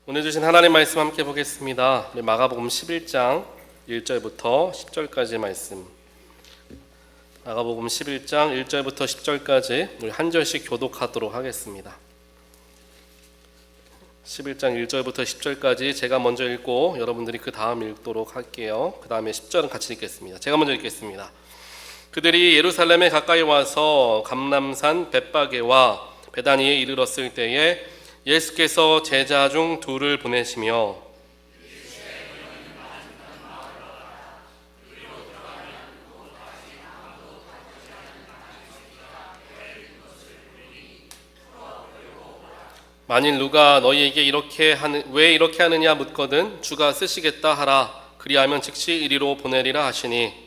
오늘 주신 하나님 말씀 함께 보겠습니다. 마가복음 11장 1절부터 10절까지 말씀. 마가복음 11장 1절부터 10절까지 우리 한 절씩 교독하도록 하겠습니다. 11장 1절부터 10절까지 제가 먼저 읽고 여러분들이 그 다음 읽도록 할게요. 그 다음에 10절은 같이 읽겠습니다. 제가 먼저 읽겠습니다. 그들이 예루살렘에 가까이 와서 감람산 벳바게와 베다니에 이르렀을 때에 예수께서 제자 중 둘을 보내시며 만일 누가 너희에게 왜 이렇게 하느냐 묻거든 주가 쓰시겠다 하라. 그리하면 즉시 이리로 보내리라 하시니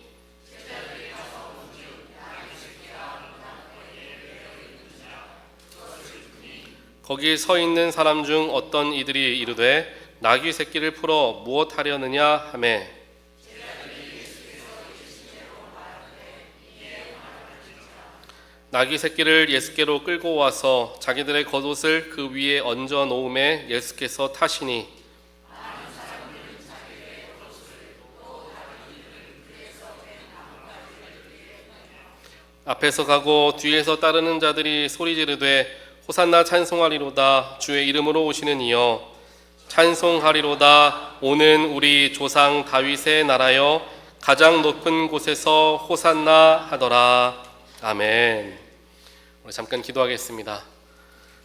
거기 서 있는 사람 중 어떤 이들이 이르되 나귀 새끼를 풀어 무엇하려느냐 하매 나귀 새끼를 예수께로 끌고 와서 자기들의 겉옷을 그 위에 얹어 놓음에 예수께서 타시니 앞에서 가고 뒤에서 따르는 자들이 소리 지르되 호산나 찬송하리로다. 주의 이름으로 오시는 이여 찬송하리로다. 오는 우리 조상 다윗의 나라여 가장 높은 곳에서 호산나 하더라. 아멘. 우리 잠깐 기도하겠습니다.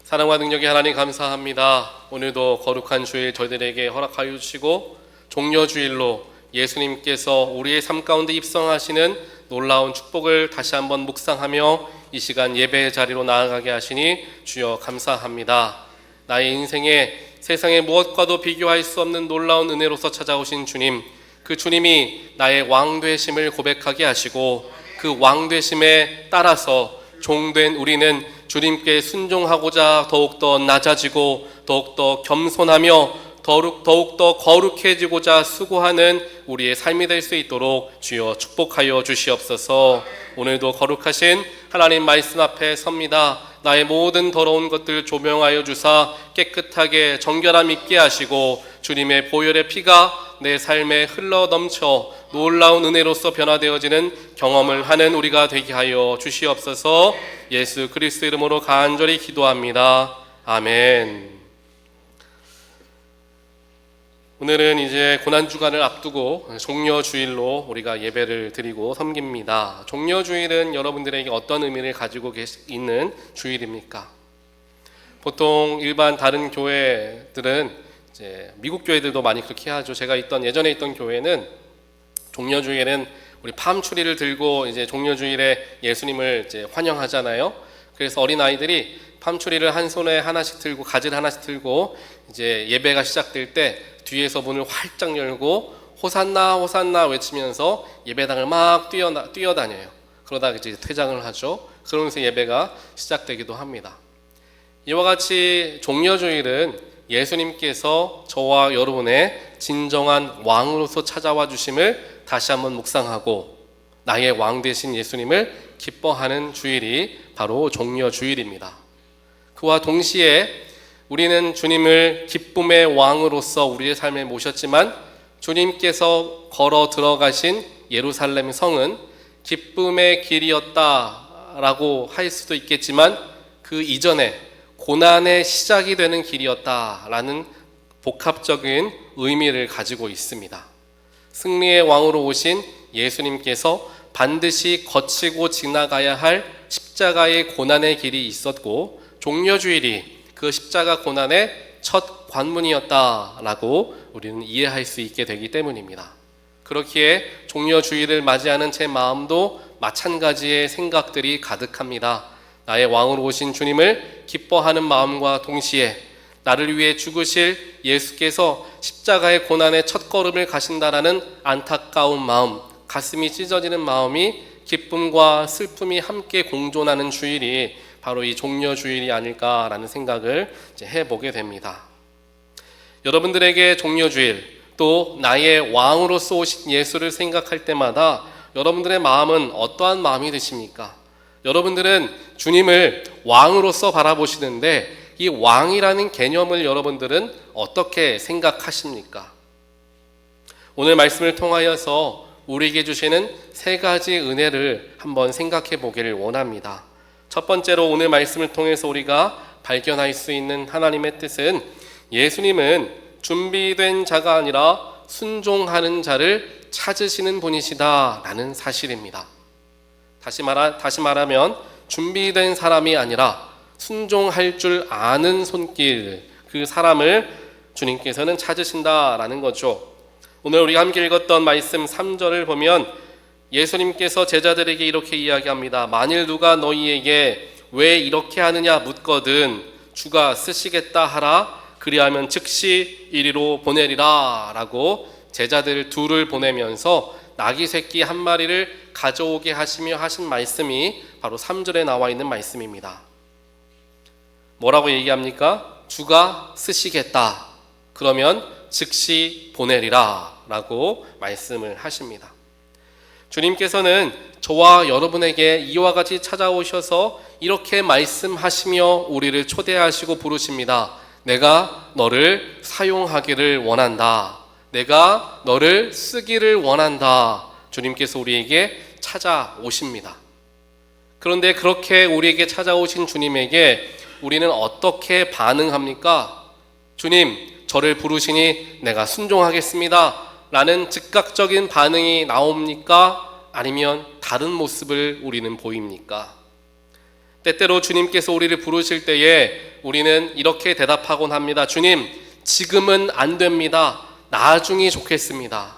사랑과 능력의 하나님 감사합니다. 오늘도 거룩한 주일 저희들에게 허락하여 주시고 종려주일로 예수님께서 우리의 삶 가운데 입성하시는 놀라운 축복을 다시 한번 묵상하며 이 시간 예배의 자리로 나아가게 하시니 주여 감사합니다. 나의 인생에 세상의 무엇과도 비교할 수 없는 놀라운 은혜로서 찾아오신 주님, 그 주님이 나의 왕되심을 고백하게 하시고 그 왕되심에 따라서 종된 우리는 주님께 순종하고자 더욱더 낮아지고 더욱더 겸손하며 더욱더 거룩해지고자 수고하는 우리의 삶이 될 수 있도록 주여 축복하여 주시옵소서. 오늘도 거룩하신 하나님 말씀 앞에 섭니다. 나의 모든 더러운 것들 조명하여 주사 깨끗하게 정결함 있게 하시고 주님의 보혈의 피가 내 삶에 흘러 넘쳐 놀라운 은혜로서 변화되어지는 경험을 하는 우리가 되게 하여 주시옵소서. 예수 그리스도 이름으로 간절히 기도합니다. 아멘. 오늘은 이제 고난주간을 앞두고 종려주일로 우리가 예배를 드리고 섬깁니다. 종려주일은 여러분들에게 어떤 의미를 가지고 있는 주일입니까? 보통 일반 다른 교회들은 이제 미국 교회들도 많이 그렇게 하죠. 제가 예전에 있던 교회는 종려주일은 우리 팜추리를 들고 이제 종려주일에 예수님을 이제 환영하잖아요. 그래서 어린 아이들이 팜추리를 한 손에 하나씩 들고 가지를 하나씩 들고 이제 예배가 시작될 때 뒤에서 문을 활짝 열고 호산나 호산나 외치면서 예배당을 막 뛰어다녀요. 그러다가 이제 퇴장을 하죠. 그러면서 예배가 시작되기도 합니다. 이와 같이 종려주일은 예수님께서 저와 여러분의 진정한 왕으로서 찾아와 주심을 다시 한번 묵상하고 나의 왕 되신 예수님을 기뻐하는 주일이 바로 종려주일입니다. 그와 동시에 우리는 주님을 기쁨의 왕으로서 우리의 삶에 모셨지만 주님께서 걸어 들어가신 예루살렘 성은 기쁨의 길이었다라고 할 수도 있겠지만 그 이전에 고난의 시작이 되는 길이었다라는 복합적인 의미를 가지고 있습니다. 승리의 왕으로 오신 예수님께서 반드시 거치고 지나가야 할 십자가의 고난의 길이 있었고 종려주일이 그 십자가 고난의 첫 관문이었다라고 우리는 이해할 수 있게 되기 때문입니다. 그렇기에 종려주일을 맞이하는 제 마음도 마찬가지의 생각들이 가득합니다. 나의 왕으로 오신 주님을 기뻐하는 마음과 동시에 나를 위해 죽으실 예수께서 십자가의 고난의 첫 걸음을 가신다라는 안타까운 마음, 가슴이 찢어지는 마음이 기쁨과 슬픔이 함께 공존하는 주일이 바로 이 종려주일이 아닐까라는 생각을 해보게 됩니다. 여러분들에게 종려주일 또 나의 왕으로서 오신 예수를 생각할 때마다 여러분들의 마음은 어떠한 마음이 드십니까? 여러분들은 주님을 왕으로서 바라보시는데 이 왕이라는 개념을 여러분들은 어떻게 생각하십니까? 오늘 말씀을 통하여서 우리에게 주시는 세 가지 은혜를 한번 생각해 보기를 원합니다. 첫 번째로 오늘 말씀을 통해서 우리가 발견할 수 있는 하나님의 뜻은 예수님은 준비된 자가 아니라 순종하는 자를 찾으시는 분이시다라는 사실입니다. 다시 말하면 준비된 사람이 아니라 순종할 줄 아는 손길, 그 사람을 주님께서는 찾으신다라는 거죠. 오늘 우리가 함께 읽었던 말씀 3절을 보면 예수님께서 제자들에게 이렇게 이야기합니다. 만일 누가 너희에게 왜 이렇게 하느냐 묻거든 주가 쓰시겠다 하라. 그리하면 즉시 이리로 보내리라 라고 제자들 둘을 보내면서 나귀 새끼 한 마리를 가져오게 하시며 하신 말씀이 바로 3절에 나와 있는 말씀입니다. 뭐라고 얘기합니까? 주가 쓰시겠다. 그러면 즉시 보내리라 라고 말씀을 하십니다. 주님께서는 저와 여러분에게 이와 같이 찾아오셔서 이렇게 말씀하시며 우리를 초대하시고 부르십니다. 내가 너를 사용하기를 원한다. 내가 너를 쓰기를 원한다. 주님께서 우리에게 찾아오십니다. 그런데 그렇게 우리에게 찾아오신 주님에게 우리는 어떻게 반응합니까? 주님, 저를 부르시니 내가 순종하겠습니다. 라는 즉각적인 반응이 나옵니까? 아니면 다른 모습을 우리는 보입니까? 때때로 주님께서 우리를 부르실 때에 우리는 이렇게 대답하곤 합니다. 주님, 지금은 안 됩니다. 나중이 좋겠습니다.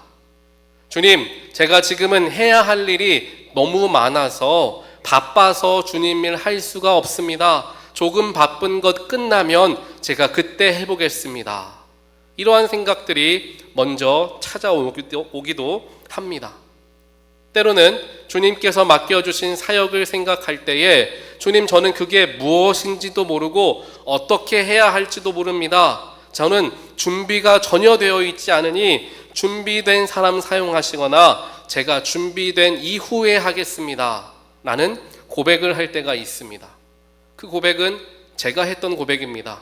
주님, 제가 지금은 해야 할 일이 너무 많아서 바빠서 주님 일 할 수가 없습니다. 조금 바쁜 것 끝나면 제가 그때 해보겠습니다. 이러한 생각들이 먼저 찾아오기도 합니다. 때로는 주님께서 맡겨주신 사역을 생각할 때에 주님, 저는 그게 무엇인지도 모르고 어떻게 해야 할지도 모릅니다. 저는 준비가 전혀 되어 있지 않으니 준비된 사람 사용하시거나 제가 준비된 이후에 하겠습니다. 라는 고백을 할 때가 있습니다. 그 고백은 제가 했던 고백입니다.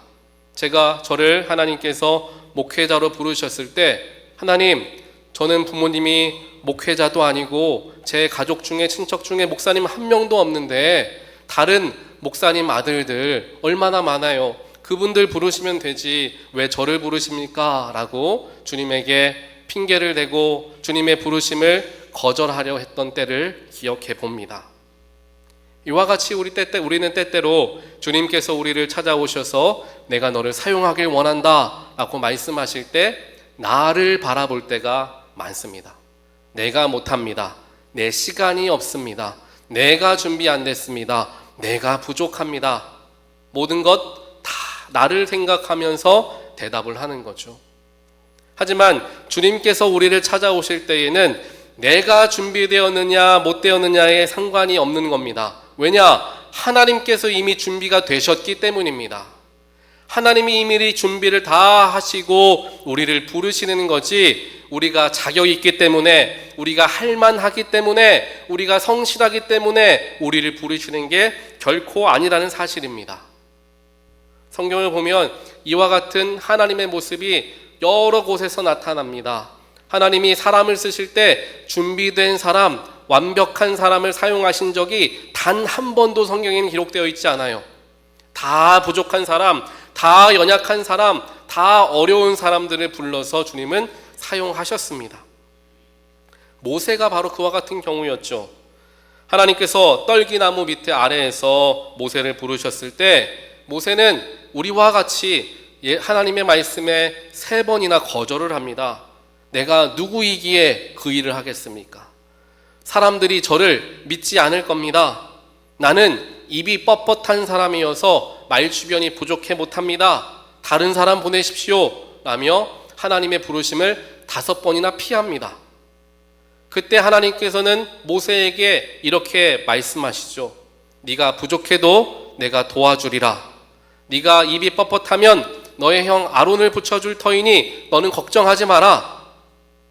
제가 저를 하나님께서 목회자로 부르셨을 때 하나님, 저는 부모님이 목회자도 아니고 제 가족 중에 친척 중에 목사님 한 명도 없는데 다른 목사님 아들들 얼마나 많아요. 그분들 부르시면 되지 왜 저를 부르십니까? 라고 주님에게 핑계를 대고 주님의 부르심을 거절하려 했던 때를 기억해 봅니다. 이와 같이 우리는 때때로 주님께서 우리를 찾아오셔서 내가 너를 사용하길 원한다 라고 말씀하실 때 나를 바라볼 때가 많습니다. 내가 못합니다. 내 시간이 없습니다. 내가 준비 안 됐습니다. 내가 부족합니다. 모든 것 다 나를 생각하면서 대답을 하는 거죠. 하지만 주님께서 우리를 찾아오실 때에는 내가 준비되었느냐 못 되었느냐에 상관이 없는 겁니다. 왜냐? 하나님께서 이미 준비가 되셨기 때문입니다. 하나님이 이미 준비를 다 하시고 우리를 부르시는 거지, 우리가 자격이 있기 때문에, 우리가 할만하기 때문에, 우리가 성실하기 때문에 우리를 부르시는 게 결코 아니라는 사실입니다. 성경을 보면 이와 같은 하나님의 모습이 여러 곳에서 나타납니다. 하나님이 사람을 쓰실 때 준비된 사람, 완벽한 사람을 사용하신 적이 단 한 번도 성경에는 기록되어 있지 않아요. 다 부족한 사람, 다 연약한 사람, 다 어려운 사람들을 불러서 주님은 사용하셨습니다. 모세가 바로 그와 같은 경우였죠. 하나님께서 떨기나무 밑에 아래에서 모세를 부르셨을 때 모세는 우리와 같이 하나님의 말씀에 3번이나 거절을 합니다. 내가 누구이기에 그 일을 하겠습니까? 사람들이 저를 믿지 않을 겁니다. 나는 입이 뻣뻣한 사람이어서 말주변이 부족해 못합니다. 다른 사람 보내십시오 라며 하나님의 부르심을 5번이나 피합니다. 그때 하나님께서는 모세에게 이렇게 말씀하시죠. 네가 부족해도 내가 도와주리라. 네가 입이 뻣뻣하면 너의 형 아론을 붙여줄 터이니 너는 걱정하지 마라.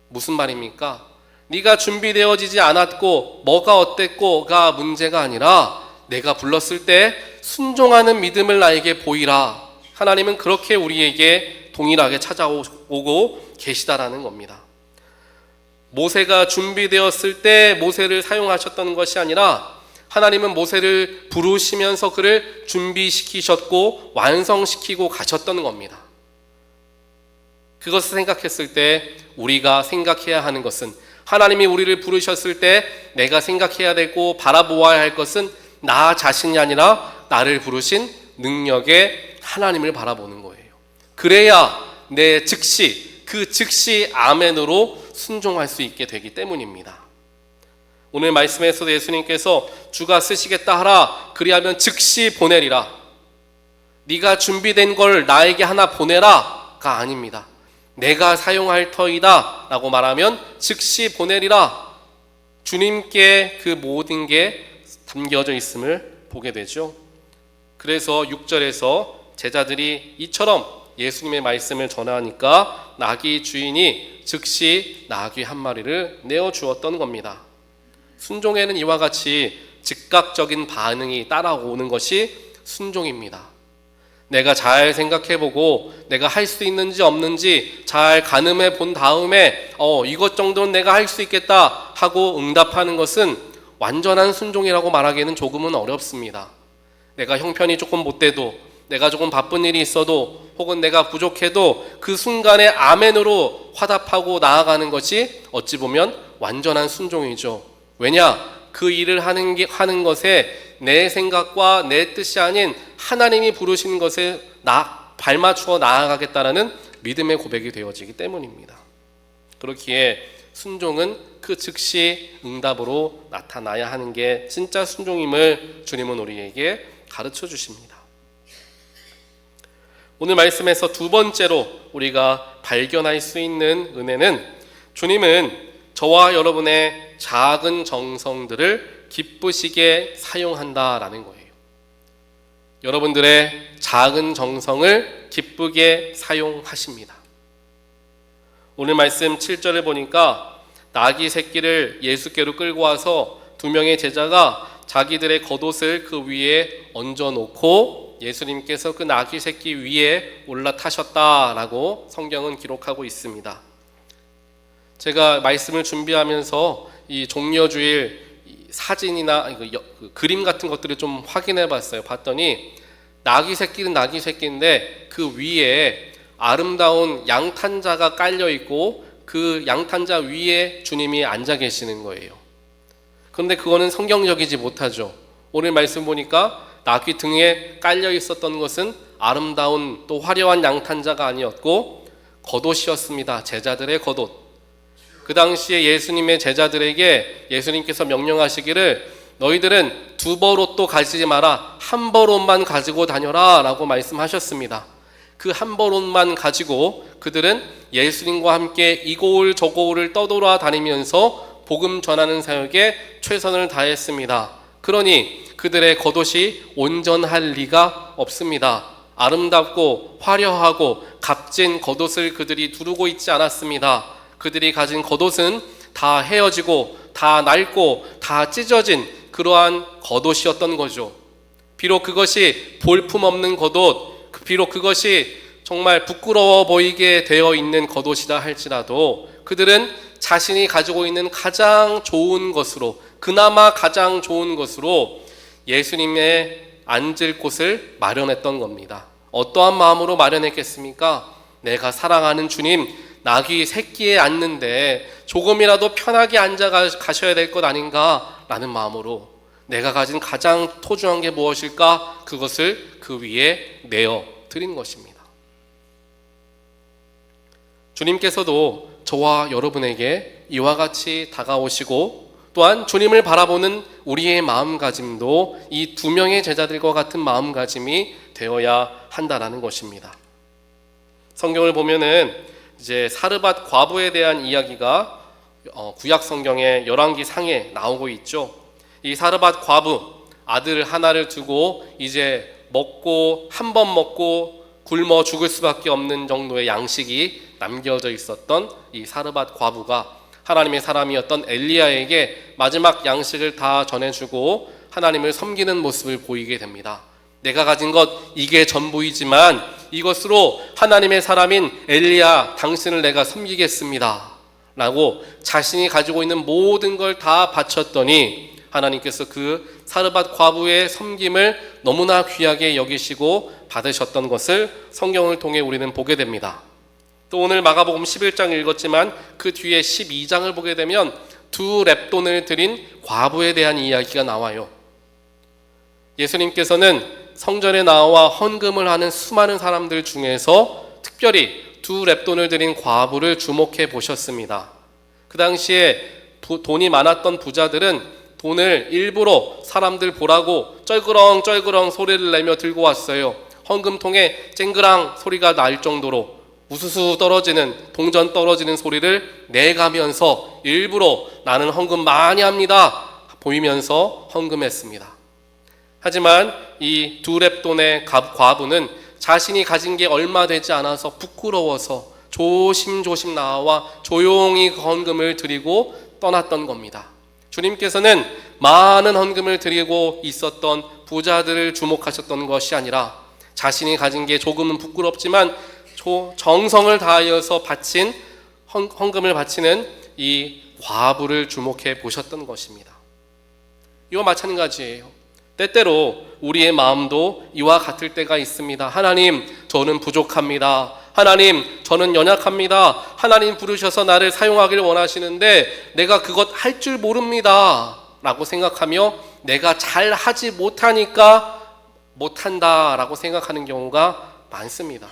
무슨 말입니까? 네가 준비되어지지 않았고 뭐가 어땠고가 문제가 아니라 내가 불렀을 때 순종하는 믿음을 나에게 보이라. 하나님은 그렇게 우리에게 동일하게 찾아오고 계시다라는 겁니다. 모세가 준비되었을 때 모세를 사용하셨던 것이 아니라 하나님은 모세를 부르시면서 그를 준비시키셨고 완성시키고 가셨던 겁니다. 그것을 생각했을 때 우리가 생각해야 하는 것은, 하나님이 우리를 부르셨을 때 내가 생각해야 되고 바라보아야 할 것은 나 자신이 아니라 나를 부르신 능력의 하나님을 바라보는 거예요. 그래야 내 즉시 아멘으로 순종할 수 있게 되기 때문입니다. 오늘 말씀에서도 예수님께서 주가 쓰시겠다 하라, 그리하면 즉시 보내리라, 네가 준비된 걸 나에게 하나 보내라가 아닙니다. 내가 사용할 터이다 라고 말하면 즉시 보내리라, 주님께 그 모든 게 담겨져 있음을 보게 되죠. 그래서 6절에서 제자들이 이처럼 예수님의 말씀을 전하니까 나귀 주인이 즉시 나귀 한 마리를 내어주었던 겁니다. 순종에는 이와 같이 즉각적인 반응이 따라오는 것이 순종입니다. 내가 잘 생각해보고 내가 할 수 있는지 없는지 잘 가늠해 본 다음에 이것 정도는 내가 할 수 있겠다 하고 응답하는 것은 완전한 순종이라고 말하기에는 조금은 어렵습니다. 내가 형편이 조금 못돼도, 내가 조금 바쁜 일이 있어도, 혹은 내가 부족해도 그 순간에 아멘으로 화답하고 나아가는 것이 어찌 보면 완전한 순종이죠. 왜냐? 그 일을 하는 것에 내 생각과 내 뜻이 아닌 하나님이 부르신 것에 발맞추어 나아가겠다라는 믿음의 고백이 되어지기 때문입니다. 그렇기에 순종은 그 즉시 응답으로 나타나야 하는 게 진짜 순종임을 주님은 우리에게 가르쳐 주십니다. 오늘 말씀에서 두 번째로 우리가 발견할 수 있는 은혜는, 주님은 저와 여러분의 작은 정성들을 기쁘시게 사용한다라는 거예요. 여러분들의 작은 정성을 기쁘게 사용하십니다. 오늘 말씀 7절을 보니까 나귀 새끼를 예수께로 끌고 와서 두 명의 제자가 자기들의 겉옷을 그 위에 얹어놓고 예수님께서 그 나귀 새끼 위에 올라타셨다라고 성경은 기록하고 있습니다. 제가 말씀을 준비하면서 이 종려주일 사진이나 그림 같은 것들을 좀 확인해 봤어요. 봤더니 나귀 새끼는 나귀 새끼인데 그 위에 아름다운 양탄자가 깔려 있고 그 양탄자 위에 주님이 앉아 계시는 거예요. 그런데 그거는 성경적이지 못하죠. 오늘 말씀 보니까 나귀 등에 깔려 있었던 것은 아름다운 또 화려한 양탄자가 아니었고 겉옷이었습니다. 제자들의 겉옷. 그 당시에 예수님의 제자들에게 예수님께서 명령하시기를 너희들은 두 벌옷도 가지지 마라, 한 벌옷만 가지고 다녀라 라고 말씀하셨습니다. 그 한 벌옷만 가지고 그들은 예수님과 함께 이고을 저고을을 떠돌아다니면서 복음 전하는 사역에 최선을 다했습니다. 그러니 그들의 겉옷이 온전할 리가 없습니다. 아름답고 화려하고 값진 겉옷을 그들이 두르고 있지 않았습니다. 그들이 가진 겉옷은 다 헤어지고 다 낡고 다 찢어진 그러한 겉옷이었던 거죠. 비록 그것이 볼품없는 겉옷, 비록 그것이 정말 부끄러워 보이게 되어 있는 겉옷이다 할지라도 그들은 자신이 가지고 있는 가장 좋은 것으로, 그나마 가장 좋은 것으로 예수님의 앉을 곳을 마련했던 겁니다. 어떠한 마음으로 마련했겠습니까? 내가 사랑하는 주님 나귀 새끼에 앉는데 조금이라도 편하게 앉아 가셔야 될 것 아닌가 라는 마음으로 내가 가진 가장 소중한 게 무엇일까? 그것을 그 위에 내어 드린 것입니다. 주님께서도 저와 여러분에게 이와 같이 다가오시고 또한 주님을 바라보는 우리의 마음가짐도 이 두 명의 제자들과 같은 마음가짐이 되어야 한다라는 것입니다. 성경을 보면은 이제 사르밧 과부에 대한 이야기가 구약 성경의 열왕기 상에 나오고 있죠. 이 사르밧 과부, 아들 하나를 두고 이제 한 번 먹고 굶어 죽을 수밖에 없는 정도의 양식이 남겨져 있었던 이 사르밧 과부가 하나님의 사람이었던 엘리야에게 마지막 양식을 다 전해주고 하나님을 섬기는 모습을 보이게 됩니다. 내가 가진 것 이게 전부이지만 이것으로 하나님의 사람인 엘리야 당신을 내가 섬기겠습니다 라고 자신이 가지고 있는 모든 걸 다 바쳤더니 하나님께서 그 사르밧 과부의 섬김을 너무나 귀하게 여기시고 받으셨던 것을 성경을 통해 우리는 보게 됩니다. 또 오늘 마가복음 11장 읽었지만 그 뒤에 12장을 보게 되면 두 렙돈을 드린 과부에 대한 이야기가 나와요. 예수님께서는 성전에 나와 헌금을 하는 수많은 사람들 중에서 특별히 두 렙돈을 드린 과부를 주목해 보셨습니다. 그 당시에 돈이 많았던 부자들은 돈을 일부러 사람들 보라고 쩔그렁 소리를 내며 들고 왔어요. 헌금통에 쨍그랑 소리가 날 정도로 우수수 떨어지는, 동전 떨어지는 소리를 내가면서 일부러 나는 헌금 많이 합니다 보이면서 헌금했습니다. 하지만 이 두 렙돈의 과부는 자신이 가진 게 얼마 되지 않아서 부끄러워서 조심조심 나와 조용히 헌금을 드리고 떠났던 겁니다. 주님께서는 많은 헌금을 드리고 있었던 부자들을 주목하셨던 것이 아니라 자신이 가진 게 조금은 부끄럽지만 정성을 다하여서 바친 헌금을 바치는 이 과부를 주목해 보셨던 것입니다. 이와 마찬가지예요. 때때로 우리의 마음도 이와 같을 때가 있습니다. 하나님, 저는 부족합니다. 하나님, 저는 연약합니다. 하나님 부르셔서 나를 사용하기를 원하시는데 내가 그것 할 줄 모릅니다 라고 생각하며 내가 잘 하지 못하니까 못한다 라고 생각하는 경우가 많습니다.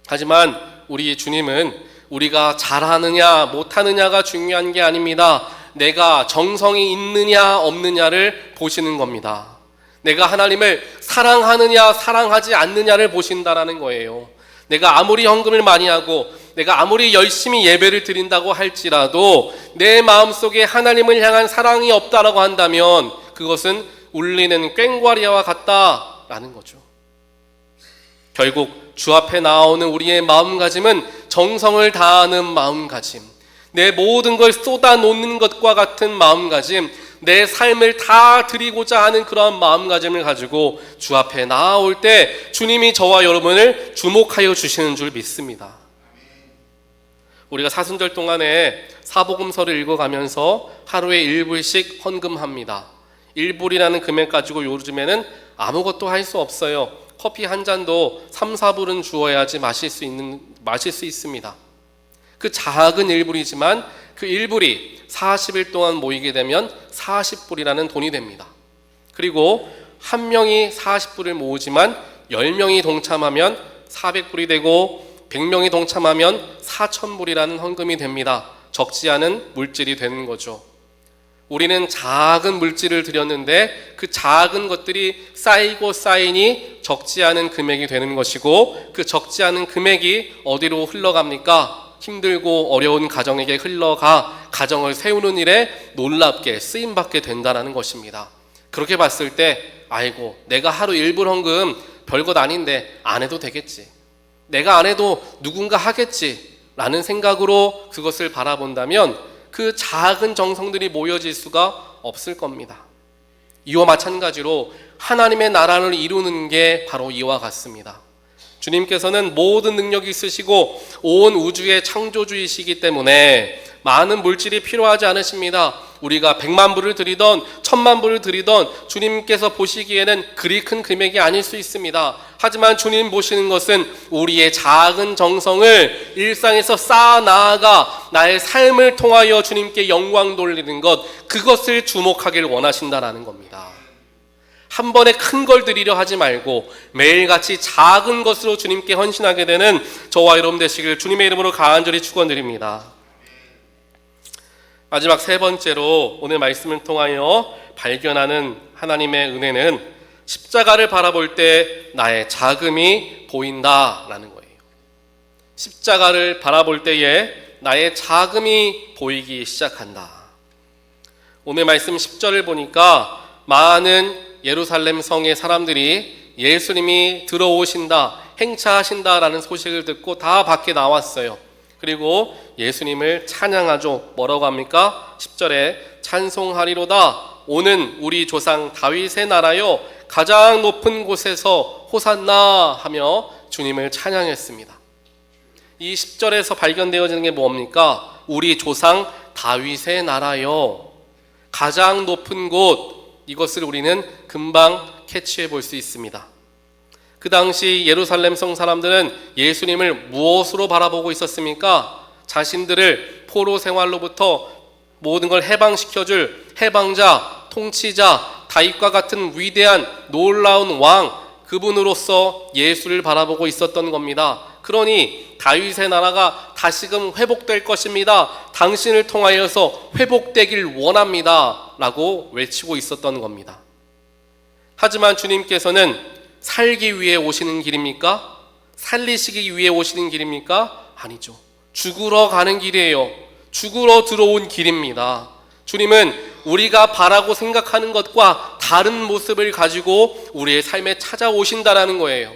하지만 우리 주님은 우리가 잘하느냐 못하느냐가 중요한 게 아닙니다. 내가 정성이 있느냐 없느냐를 보시는 겁니다. 내가 하나님을 사랑하느냐 사랑하지 않느냐를 보신다라는 거예요. 내가 아무리 헌금을 많이 하고 내가 아무리 열심히 예배를 드린다고 할지라도 내 마음속에 하나님을 향한 사랑이 없다라고 한다면 그것은 울리는 꽹과리와 같다라는 거죠. 결국 주 앞에 나오는 우리의 마음가짐은 정성을 다하는 마음가짐, 내 모든 걸 쏟아놓는 것과 같은 마음가짐, 내 삶을 다 드리고자 하는 그러한 마음가짐을 가지고 주 앞에 나아올 때 주님이 저와 여러분을 주목하여 주시는 줄 믿습니다. 우리가 사순절 동안에 사복음서를 읽어가면서 하루에 1불씩 헌금합니다. 1불이라는 금액 가지고 요즘에는 아무것도 할 수 없어요. 커피 한 잔도 3, 4불은 주어야지 마실 수 있습니다. 그 작은 1불이지만 그 1불이 40일 동안 모이게 되면 40불이라는 돈이 됩니다. 그리고 한 명이 40불을 모으지만 10명이 동참하면 400불이 되고 100명이 동참하면 4,000불이라는 헌금이 됩니다. 적지 않은 물질이 되는 거죠. 우리는 작은 물질을 드렸는데 그 작은 것들이 쌓이고 쌓이니 적지 않은 금액이 되는 것이고 그 적지 않은 금액이 어디로 흘러갑니까? 힘들고 어려운 가정에게 흘러가 가정을 세우는 일에 놀랍게 쓰임받게 된다는 것입니다. 그렇게 봤을 때 아이고 내가 하루 1불 헌금 별것 아닌데 안 해도 되겠지, 내가 안 해도 누군가 하겠지 라는 생각으로 그것을 바라본다면 그 작은 정성들이 모여질 수가 없을 겁니다. 이와 마찬가지로 하나님의 나라를 이루는 게 바로 이와 같습니다. 주님께서는 모든 능력이 있으시고 온 우주의 창조주이시기 때문에 많은 물질이 필요하지 않으십니다. 우리가 100만 불을 드리던 1000만 불을 드리던 주님께서 보시기에는 그리 큰 금액이 아닐 수 있습니다. 하지만 주님 보시는 것은 우리의 작은 정성을 일상에서 쌓아 나아가 나의 삶을 통하여 주님께 영광 돌리는 것, 그것을 주목하기를 원하신다라는 겁니다. 한 번에 큰 걸 드리려 하지 말고 매일같이 작은 것으로 주님께 헌신하게 되는 저와 여러분 되시길 주님의 이름으로 간절히 축원드립니다. 마지막 세 번째로 오늘 말씀을 통하여 발견하는 하나님의 은혜는 십자가를 바라볼 때 나의 자금이 보인다라는 거예요. 십자가를 바라볼 때에 나의 자금이 보이기 시작한다. 오늘 말씀 10절을 보니까 많은 예루살렘 성의 사람들이 예수님이 들어오신다, 행차하신다라는 소식을 듣고 다 밖에 나왔어요. 그리고 예수님을 찬양하죠. 뭐라고 합니까? 10절에 찬송하리로다. 오는 우리 조상 다윗의 나라여 가장 높은 곳에서 호산나 하며 주님을 찬양했습니다. 이 10절에서 발견되어지는 게 뭡니까? 우리 조상 다윗의 나라요. 가장 높은 곳, 이것을 우리는 금방 캐치해 볼 수 있습니다. 그 당시 예루살렘 성 사람들은 예수님을 무엇으로 바라보고 있었습니까? 자신들을 포로 생활로부터 모든 걸 해방시켜줄 해방자, 통치자, 다윗과 같은 위대한 놀라운 왕, 그분으로서 예수를 바라보고 있었던 겁니다. 그러니 다윗의 나라가 다시금 회복될 것입니다. 당신을 통하여서 회복되길 원합니다. 라고 외치고 있었던 겁니다. 하지만 주님께서는 살기 위해 오시는 길입니까? 살리시기 위해 오시는 길입니까? 아니죠. 죽으러 가는 길이에요. 죽으러 들어온 길입니다. 주님은 우리가 바라고 생각하는 것과 다른 모습을 가지고 우리의 삶에 찾아오신다라는 거예요.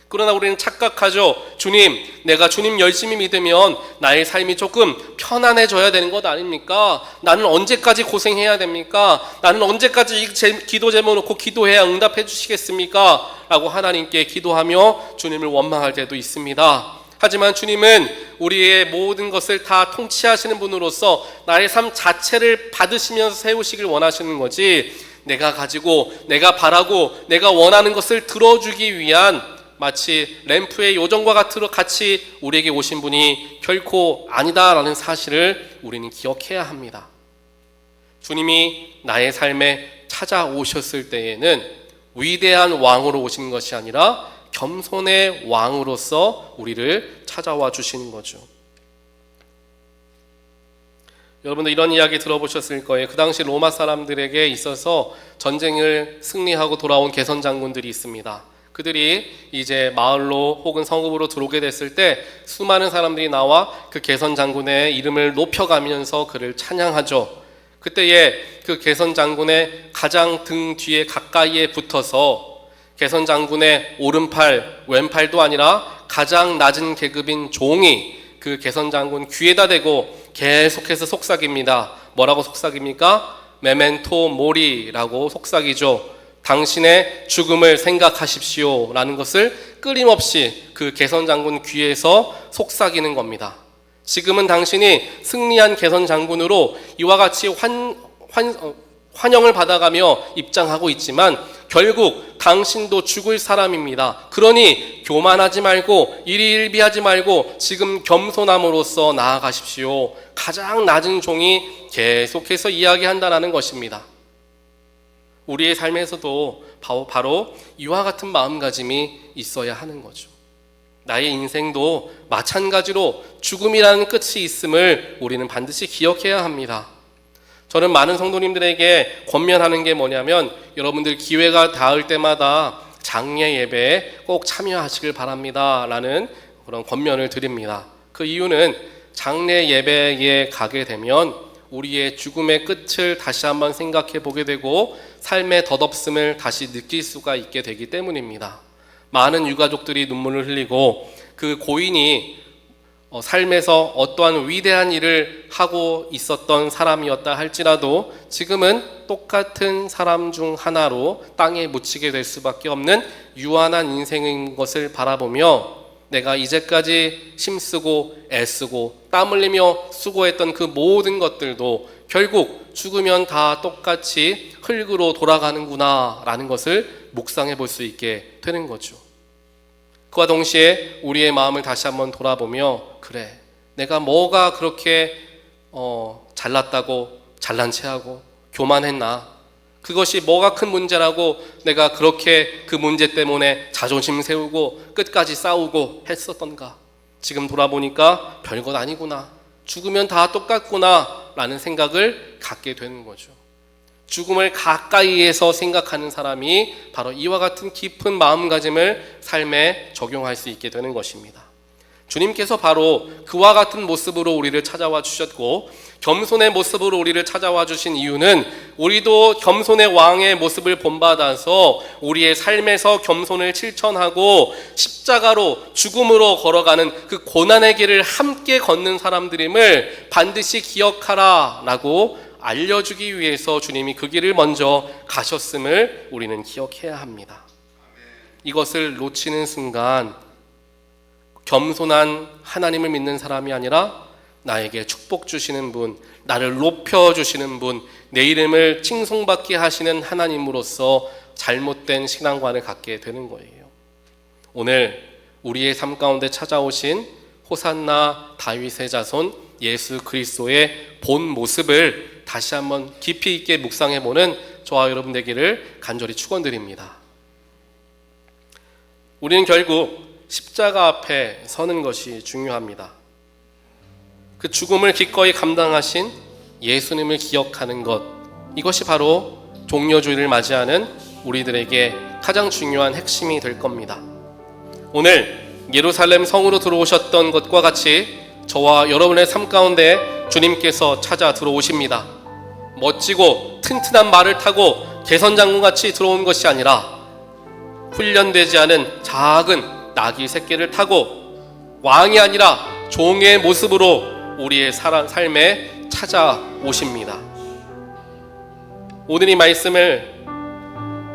그러나 우리는 착각하죠. 주님, 내가 주님 열심히 믿으면 나의 삶이 조금 편안해져야 되는 것 아닙니까? 나는 언제까지 고생해야 됩니까? 나는 언제까지 이 기도 제목 놓고 기도해야 응답해 주시겠습니까? 라고 하나님께 기도하며 주님을 원망할 때도 있습니다. 하지만 주님은 우리의 모든 것을 다 통치하시는 분으로서 나의 삶 자체를 받으시면서 세우시길 원하시는 거지, 내가 가지고 내가 바라고 내가 원하는 것을 들어주기 위한 마치 램프의 요정과 같이 우리에게 오신 분이 결코 아니다라는 사실을 우리는 기억해야 합니다. 주님이 나의 삶에 찾아오셨을 때에는 위대한 왕으로 오시는 것이 아니라 겸손의 왕으로서 우리를 찾아와 주시는 거죠. 여러분들 이런 이야기 들어보셨을 거예요. 그 당시 로마 사람들에게 있어서 전쟁을 승리하고 돌아온 개선 장군들이 있습니다. 그들이 이제 마을로 혹은 성읍으로 들어오게 됐을 때 수많은 사람들이 나와 그 개선 장군의 이름을 높여가면서 그를 찬양하죠. 그때에 그 개선 장군의 가장 등 뒤에 가까이에 붙어서 개선 장군의 오른팔, 왼팔도 아니라 가장 낮은 계급인 종이 그 개선 장군 귀에다 대고 계속해서 속삭입니다. 뭐라고 속삭입니까? 메멘토 모리라고 속삭이죠. 당신의 죽음을 생각하십시오 라는 것을 끊임없이 그 개선 장군 귀에서 속삭이는 겁니다. 지금은 당신이 승리한 개선 장군으로 이와 같이 환영을 받아가며 입장하고 있지만 결국 당신도 죽을 사람입니다. 그러니 교만하지 말고 일희일비하지 말고 지금 겸손함으로써 나아가십시오. 가장 낮은 종이 계속해서 이야기한다는 것입니다. 우리의 삶에서도 바로 이와 같은 마음가짐이 있어야 하는 거죠. 나의 인생도 마찬가지로 죽음이라는 끝이 있음을 우리는 반드시 기억해야 합니다. 저는 많은 성도님들에게 권면하는 게 뭐냐면 여러분들 기회가 닿을 때마다 장례 예배에 꼭 참여하시길 바랍니다 라는 그런 권면을 드립니다. 그 이유는 장례 예배에 가게 되면 우리의 죽음의 끝을 다시 한번 생각해 보게 되고 삶의 덧없음을 다시 느낄 수가 있게 되기 때문입니다. 많은 유가족들이 눈물을 흘리고 그 고인이 삶에서 어떠한 위대한 일을 하고 있었던 사람이었다 할지라도 지금은 똑같은 사람 중 하나로 땅에 묻히게 될 수밖에 없는 유한한 인생인 것을 바라보며 내가 이제까지 힘쓰고 애쓰고 땀 흘리며 수고했던 그 모든 것들도 결국 죽으면 다 똑같이 흙으로 돌아가는구나 라는 것을 묵상해 볼 수 있게 되는 거죠. 그와 동시에 우리의 마음을 다시 한번 돌아보며 그래, 내가 뭐가 그렇게 잘났다고 잘난 체하고 교만했나? 그것이 뭐가 큰 문제라고 내가 그렇게 그 문제 때문에 자존심 세우고 끝까지 싸우고 했었던가? 지금 돌아보니까 별것 아니구나. 죽으면 다 똑같구나 라는 생각을 갖게 되는 거죠. 죽음을 가까이에서 생각하는 사람이 바로 이와 같은 깊은 마음가짐을 삶에 적용할 수 있게 되는 것입니다. 주님께서 바로 그와 같은 모습으로 우리를 찾아와 주셨고 겸손의 모습으로 우리를 찾아와 주신 이유는 우리도 겸손의 왕의 모습을 본받아서 우리의 삶에서 겸손을 실천하고 십자가로 죽음으로 걸어가는 그 고난의 길을 함께 걷는 사람들임을 반드시 기억하라 라고 알려주기 위해서 주님이 그 길을 먼저 가셨음을 우리는 기억해야 합니다. 이것을 놓치는 순간 겸손한 하나님을 믿는 사람이 아니라 나에게 축복 주시는 분, 나를 높여주시는 분, 내 이름을 칭송받게 하시는 하나님으로서 잘못된 신앙관을 갖게 되는 거예요. 오늘 우리의 삶 가운데 찾아오신 호산나 다윗의 자손 예수 그리스도의 본 모습을 다시 한번 깊이 있게 묵상해보는 저와 여러분 되기를 간절히 축원드립니다. 우리는 결국 십자가 앞에 서는 것이 중요합니다. 그 죽음을 기꺼이 감당하신 예수님을 기억하는 것, 이것이 바로 종려주일을 맞이하는 우리들에게 가장 중요한 핵심이 될 겁니다. 오늘 예루살렘 성으로 들어오셨던 것과 같이 저와 여러분의 삶 가운데 주님께서 찾아 들어오십니다. 멋지고 튼튼한 말을 타고 개선장군같이 들어온 것이 아니라 훈련되지 않은 작은 나귀 새끼를 타고 왕이 아니라 종의 모습으로 우리의 삶에 찾아오십니다. 오늘 이 말씀을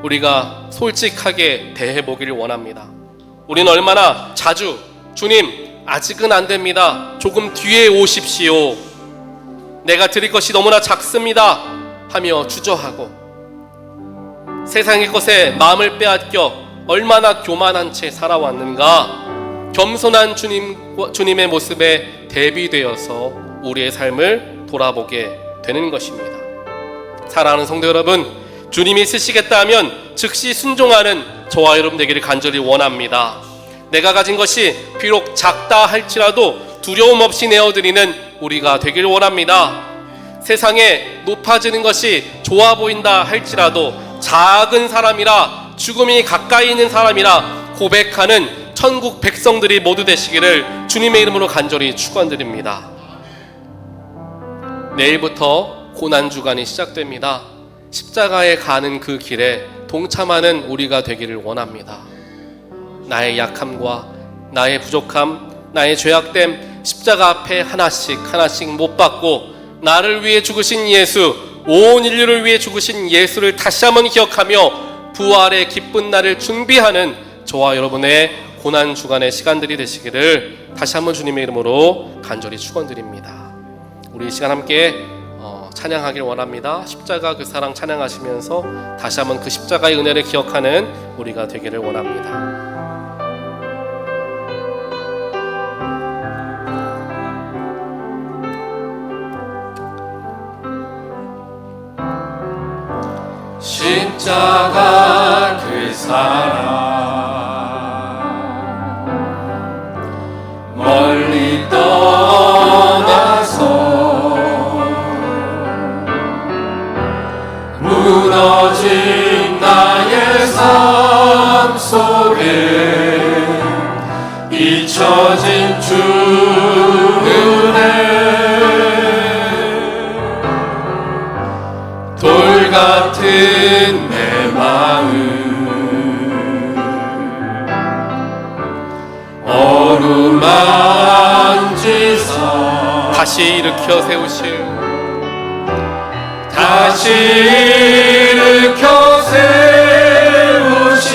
우리가 솔직하게 대해보기를 원합니다. 우리는 얼마나 자주 주님 아직은 안 됩니다, 조금 뒤에 오십시오, 내가 드릴 것이 너무나 작습니다 하며 주저하고 세상의 것에 마음을 빼앗겨 얼마나 교만한 채 살아왔는가. 겸손한 주님의 모습에 대비되어서 우리의 삶을 돌아보게 되는 것입니다. 사랑하는 성도 여러분, 주님이 쓰시겠다 하면 즉시 순종하는 저와 여러분 되기를 간절히 원합니다. 내가 가진 것이 비록 작다 할지라도 두려움 없이 내어드리는 우리가 되기를 원합니다. 세상에 높아지는 것이 좋아 보인다 할지라도 작은 사람이라, 죽음이 가까이 있는 사람이라 고백하는 천국 백성들이 모두 되시기를 주님의 이름으로 간절히 축원드립니다. 내일부터 고난주간이 시작됩니다. 십자가에 가는 그 길에 동참하는 우리가 되기를 원합니다. 나의 약함과 나의 부족함, 나의 죄악됨 십자가 앞에 하나씩 못 박고 나를 위해 죽으신 예수, 온 인류를 위해 죽으신 예수를 다시 한번 기억하며 부활의 기쁜 날을 준비하는 저와 여러분의 고난주간의 시간들이 되시기를 다시 한번 주님의 이름으로 간절히 축원드립니다. 우리 이 시간 함께 찬양하길 원합니다. 십자가 그 사랑 찬양하시면서 다시 한번 그 십자가의 은혜를 기억하는 우리가 되기를 원합니다. 십자가 그 사랑 멀리 떠나서 무너진 나의 삶 속에 잊혀진 주 은혜 돌 같은 내 마음 어루만지사 다시 일으켜 세우실 다시 일으켜 세우신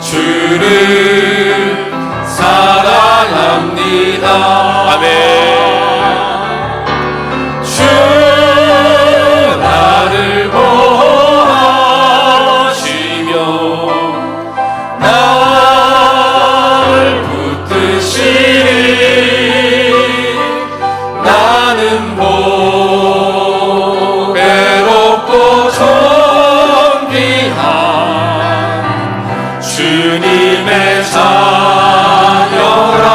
주를 사랑합니다. 아멘. 주 나를 보호하시며 날 붙드시리. 나는 외롭고 존귀한 주님의 자녀라.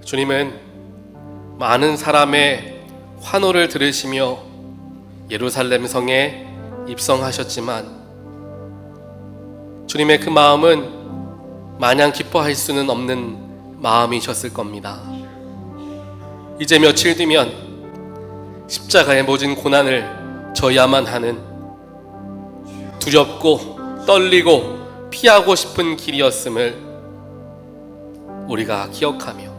주님은 많은 사람의 환호를 들으시며 예루살렘 성에 입성하셨지만 주님의 그 마음은 마냥 기뻐할 수는 없는 마음이셨을 겁니다. 이제 며칠 뒤면 십자가의 모진 고난을 져야만 하는 두렵고 떨리고 피하고 싶은 길이었음을 우리가 기억하며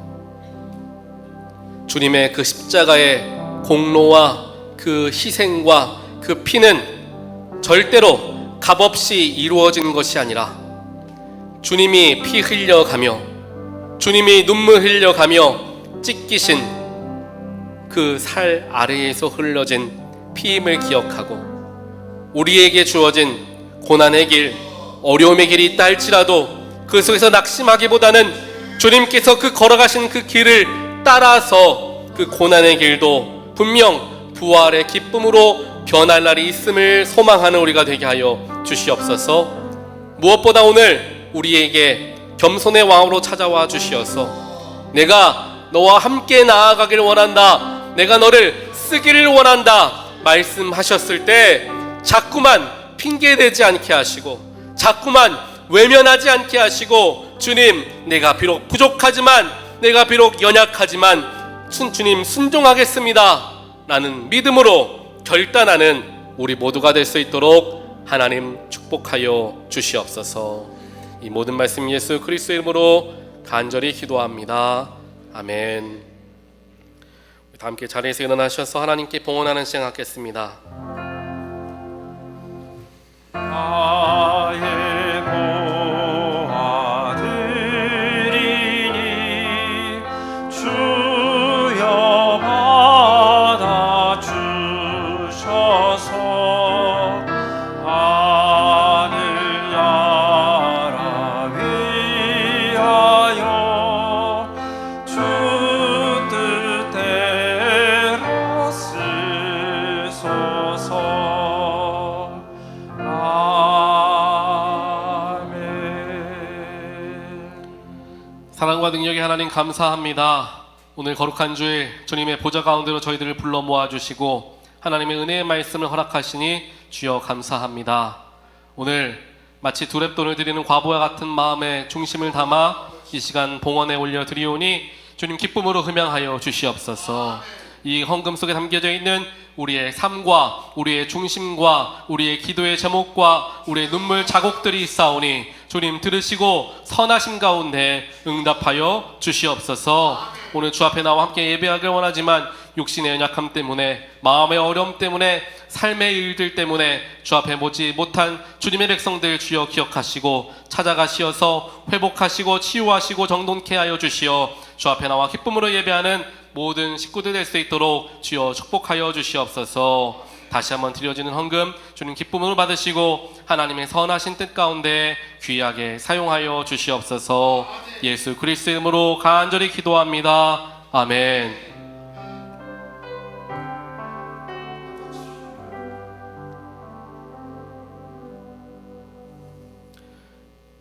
주님의 그 십자가의 공로와 그 희생과 그 피는 절대로 값없이 이루어진 것이 아니라 주님이 피 흘려가며 주님이 눈물 흘려가며 찢기신 그 살 아래에서 흘러진 피임을 기억하고 우리에게 주어진 고난의 길, 어려움의 길이 있다 할지라도 그 속에서 낙심하기보다는 주님께서 그 걸어가신 그 길을 따라서 그 고난의 길도 분명 부활의 기쁨으로 변할 날이 있음을 소망하는 우리가 되게 하여 주시옵소서. 무엇보다 오늘 우리에게 겸손의 왕으로 찾아와 주시어서 내가 너와 함께 나아가길 원한다, 내가 너를 쓰기를 원한다 말씀하셨을 때 자꾸만 핑계대지 않게 하시고 자꾸만 외면하지 않게 하시고 주님, 내가 비록 부족하지만 내가 비록 연약하지만 주님 순종하겠습니다 라는 믿음으로 결단하는 우리 모두가 될 수 있도록 하나님 축복하여 주시옵소서. 이 모든 말씀 예수 그리스도의 이름으로 간절히 기도합니다. 아멘. 다 함께 자리에서 일어나셔서 하나님께 봉헌하는 시간 갖겠습니다. 나의 보아드리니 주여 받아주셔서 하늘나라 위하여 주 뜻대로 쓰소서. 사랑과 능력의 하나님 감사합니다. 오늘 거룩한 주일 주님의 보좌 가운데로 저희들을 불러 모아주시고 하나님의 은혜의 말씀을 허락하시니 주여 감사합니다. 오늘 마치 두렙돈을 드리는 과부와 같은 마음의 중심을 담아 이 시간 봉헌에 올려드리오니 주님 기쁨으로 흠양하여 주시옵소서. 이 헌금 속에 담겨져 있는 우리의 삶과 우리의 중심과 우리의 기도의 제목과 우리의 눈물 자국들이 있사오니 주님 들으시고 선하심 가운데 응답하여 주시옵소서. 오늘 주 앞에 나와 함께 예배하길 원하지만 육신의 연약함 때문에 마음의 어려움 때문에 삶의 일들 때문에 주 앞에 모지 못한 주님의 백성들 주여 기억하시고 찾아가시어서 회복하시고 치유하시고 정돈케 하여 주시어 주 앞에 나와 기쁨으로 예배하는 모든 식구들 될 수 있도록 주여 축복하여 주시옵소서. 다시 한번 드려지는 헌금 주님 기쁨으로 받으시고 하나님의 선하신 뜻 가운데 귀하게 사용하여 주시옵소서. 예수 그리스도의 이름으로 간절히 기도합니다. 아멘.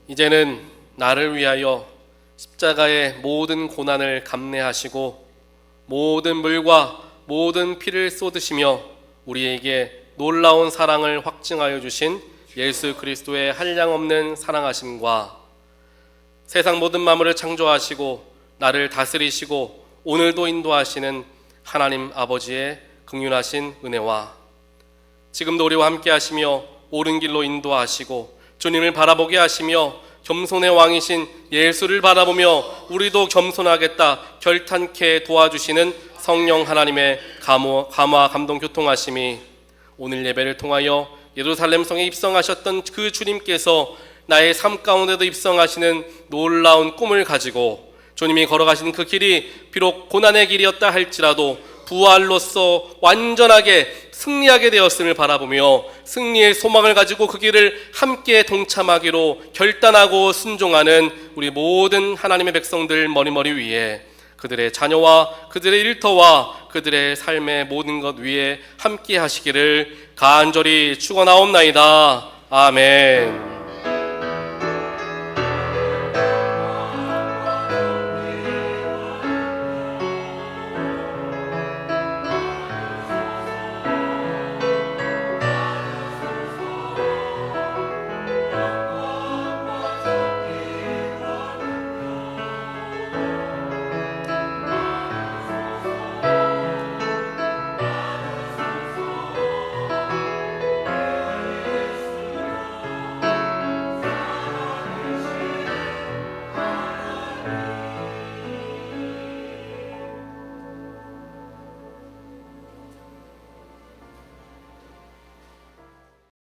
이제는 나를 위하여 십자가의 모든 고난을 감내하시고 모든 물과 모든 피를 쏟으시며 우리에게 놀라운 사랑을 확증하여 주신 예수 그리스도의 한량없는 사랑하심과 세상 모든 만물을 창조하시고 나를 다스리시고 오늘도 인도하시는 하나님 아버지의 긍휼하신 은혜와 지금도 우리와 함께 하시며 옳은 길로 인도하시고 주님을 바라보게 하시며 겸손의 왕이신 예수를 바라보며 우리도 겸손하겠다 결단케 도와주시는 성령 하나님의 감화 감동 교통하심이 오늘 예배를 통하여 예루살렘 성에 입성하셨던 그 주님께서 나의 삶 가운데도 입성하시는 놀라운 꿈을 가지고 주님이 걸어가시는 그 길이 비록 고난의 길이었다 할지라도 부활로서 완전하게 승리하게 되었음을 바라보며 승리의 소망을 가지고 그 길을 함께 동참하기로 결단하고 순종하는 우리 모든 하나님의 백성들 머리머리 위에 그들의 자녀와 그들의 일터와 그들의 삶의 모든 것 위에 함께 하시기를 간절히 축원하옵나이다. 아멘.